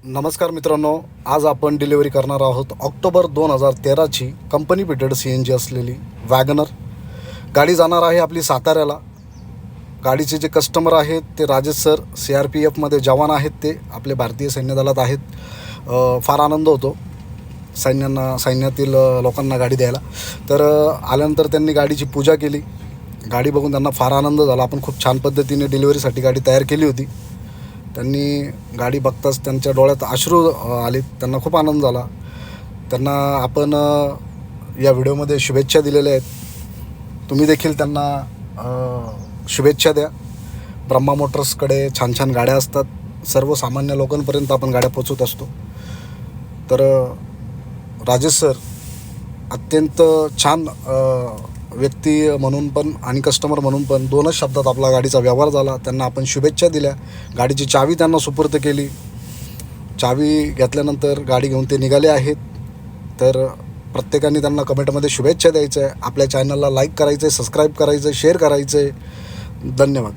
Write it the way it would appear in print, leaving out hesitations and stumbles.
नमस्कार मित्रांनो, आज आपण डिलिव्हरी करणार आहोत ऑक्टोबर 2013ची कंपनी फिटेड CNG असलेली वॅगनर. गाडी जाणार आहे आपली साताऱ्याला. गाडीचे जे कस्टमर आहेत ते राजेश सर, CRPFमध्ये जवान आहेत, ते आपले भारतीय सैन्य दलात आहेत. फार आनंद होतो सैन्यातील लोकांना गाडी द्यायला. तर आल्यानंतर त्यांनी गाडीची पूजा केली. गाडी बघून त्यांना फार आनंद झाला. आपण खूप छान पद्धतीने डिलिव्हरीसाठी गाडी तयार केली होती. त्यांनी गाडी बघताच त्यांच्या डोळ्यात अश्रू आले. त्यांना खूप आनंद झाला. त्यांना आपण या व्हिडिओमध्ये शुभेच्छा दिलेल्या आहेत. तुम्ही देखील त्यांना शुभेच्छा द्या. ब्रह्मा मोटर्सकडे छान छान गाड्या असतात. सर्वसामान्य लोकांपर्यंत आपण गाड्या पोचवत असतो. तर राजेश सर अत्यंत छान व्यक्ती म्हणून पण आणि कस्टमर म्हणून पण दोनच शब्दात आपला गाडीचा व्यवहार झाला. त्यांना आपण शुभेच्छा दिल्या. गाडीची चावी त्यांना सुपूर्द केली. चावी घेतल्यानंतर गाडी घेऊन ते निघाले आहेत. तर प्रत्येकाने त्यांना कमेंटमध्ये शुभेच्छा द्यायचं आहे. आपल्या चॅनलला लाईक करायचं आहे, सबस्क्राईब करायचं आहे, शेअर करायचं आहे. धन्यवाद.